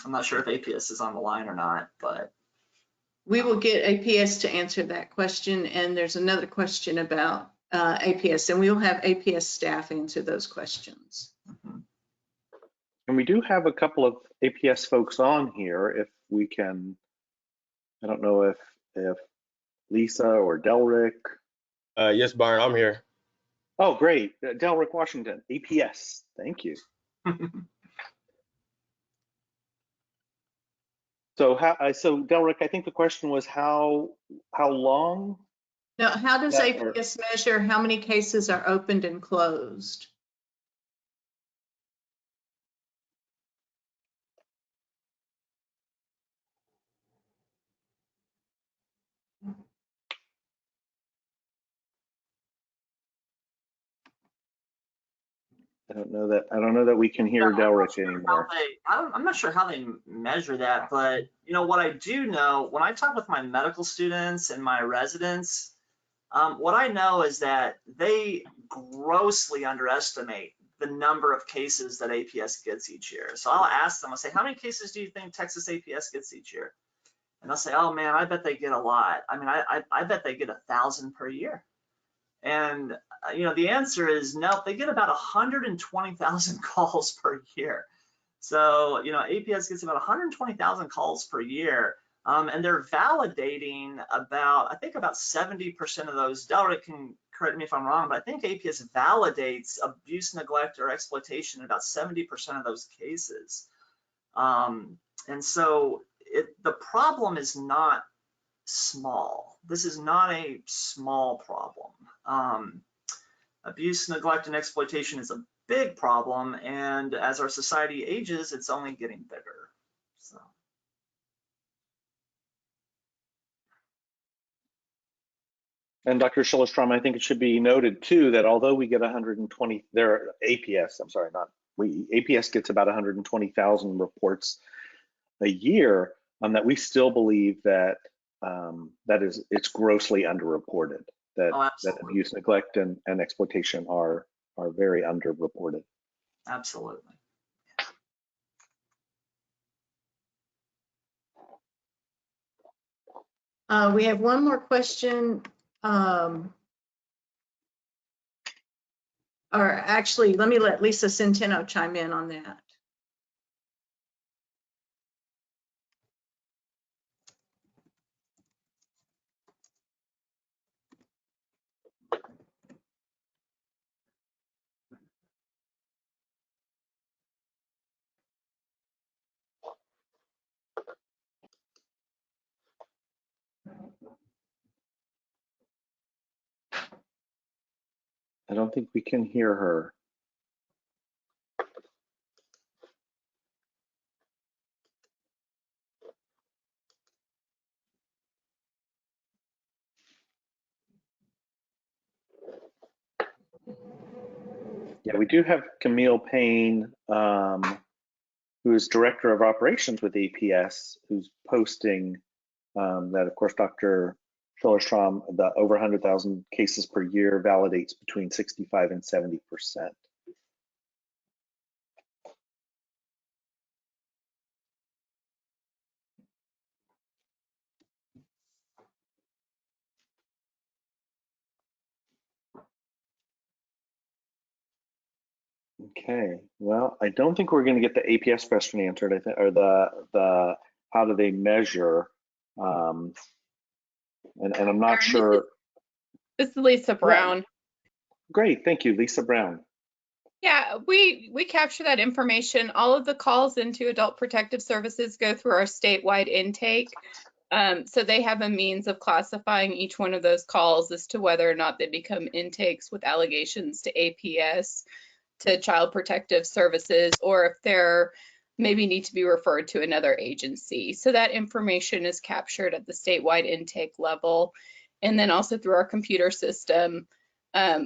not sure if APS is on the line or not, but. We will get APS to answer that question, and there's another question about APS, and we will have APS staff answer those questions. Mm-hmm. And we do have a couple of APS folks on here. If we can, I don't know if Lisa or Delrick. Yes, Byron, I'm here. Oh, great. Delrick Washington, APS. Thank you. So Delrick, I think the question was how long? Now, how does APS measure how many cases are opened and closed? I don't know that we can hear Delrick anymore. I'm not sure how they measure that, but what I do know, when I talk with my medical students and my residents, what I know is that they grossly underestimate the number of cases that APS gets each year. So I'll ask them, I'll say, how many cases do you think Texas APS gets each year? And they'll say, oh man, I bet they get a lot. I mean, I bet they get 1,000 per year. And the answer is no, they get about 120,000 calls per year. So, APS gets about 120,000 calls per year, and they're validating I think about 70% of those. Delrick can correct me if I'm wrong, but I think APS validates abuse, neglect, or exploitation in about 70% of those cases. And so the problem is not small. This is not a small problem. Abuse, neglect, and exploitation is a big problem, and as our society ages, it's only getting bigger. So. And Dr. Schillerstrom, I think it should be noted too that although we get 120, APS, I'm sorry, not we, APS gets about 120,000 reports a year, that we still believe that it's grossly underreported, that abuse, neglect, and exploitation are very underreported. Absolutely. We have one more question. Or actually, let me let Lisa Centeno chime in on that. I don't think we can hear her. Yeah, we do have Camille Payne, who is Director of Operations with APS, who's posting that, of course, Dr. Schillerstrom, the over 100,000 cases per year validates between 65 and 70%. Okay, well, I don't think we're going to get the APS question answered. I think, or the how do they measure? And I'm not sure. This is Lisa Brown. Yeah. Great, thank you, Lisa Brown. Yeah, we capture that information. All of the calls into Adult Protective Services go through our statewide intake. So they have a means of classifying each one of those calls as to whether or not they become intakes with allegations to APS, to Child Protective Services, or if they're maybe need to be referred to another agency. So that information is captured at the statewide intake level. And then also through our computer system,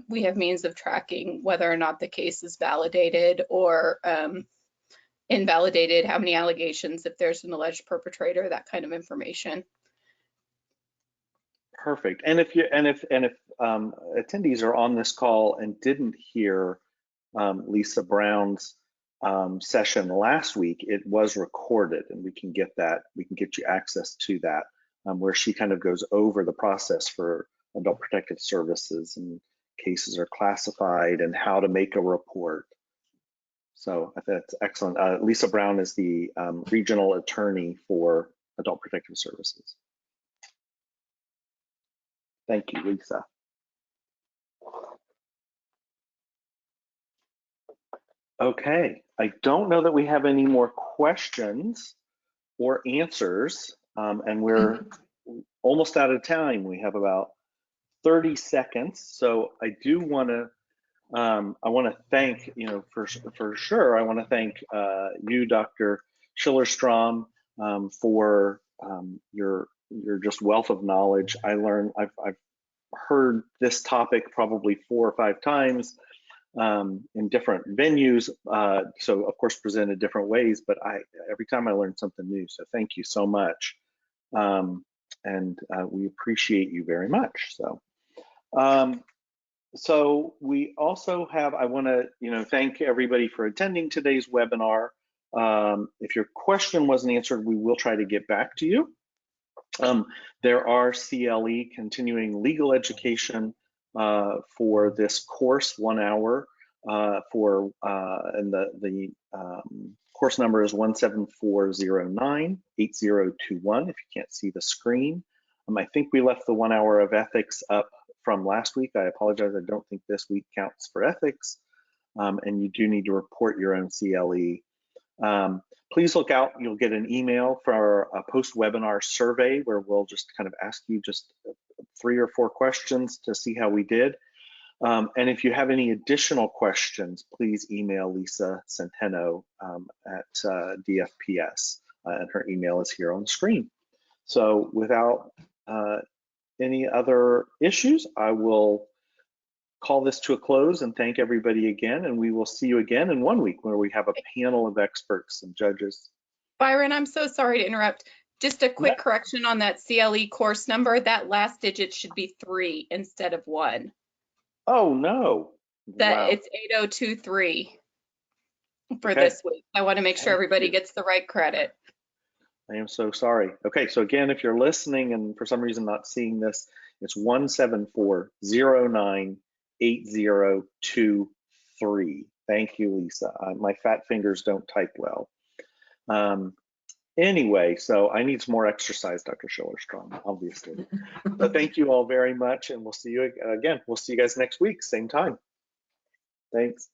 we have means of tracking whether or not the case is validated or invalidated, how many allegations, if there's an alleged perpetrator, that kind of information. Perfect. And if attendees are on this call and didn't hear Lisa Brown's session last week, it was recorded, and we can get that. We can get you access to that, where she kind of goes over the process for Adult Protective Services and cases are classified and how to make a report. So I think that's excellent. Lisa Brown is the regional attorney for Adult Protective Services. Thank you, Lisa. Okay, I don't know that we have any more questions or answers, and we're almost out of time. We have about 30 seconds, so I do want to I want to thank, for sure, I want to thank you, Dr. Schillerstrom, for your just wealth of knowledge. I've heard this topic probably 4 or 5 times in different venues, so of course presented different ways, but every time I learn something new, so thank you so much. And we appreciate you very much. So we also have, I want to thank everybody for attending today's webinar. If your question wasn't answered, we will try to get back to you. There are CLE, continuing legal education, for this course, 1 hour, and the course number is 17409-8021 if you can't see the screen. I think we left the 1 hour of ethics up from last week. I apologize, I don't think this week counts for ethics, and you do need to report your own CLE. Please look out. You'll get an email for a post-webinar survey where we'll just kind of ask you just 3 or 4 questions to see how we did. And if you have any additional questions, please email Lisa Centeno at DFPS, and her email is here on the screen. So without any other issues, I will call this to a close and thank everybody again, and we will see you again in 1 week where we have a panel of experts and judges. Byron, I'm so sorry to interrupt. Just a quick correction on that CLE course number. That last digit should be 3 instead of 1. Oh no. That Wow. it's 8023 for Okay. this week. I want to make sure Thank everybody you. gets the right credit. I am so sorry. Okay, so again, if you're listening and for some reason not seeing this, it's 174098023. Thank you, Lisa. My fat fingers don't type well. Anyway, so I need some more exercise, Dr. Schillerstrom, obviously. So thank you all very much, and we'll see you again. We'll see you guys next week, same time. Thanks.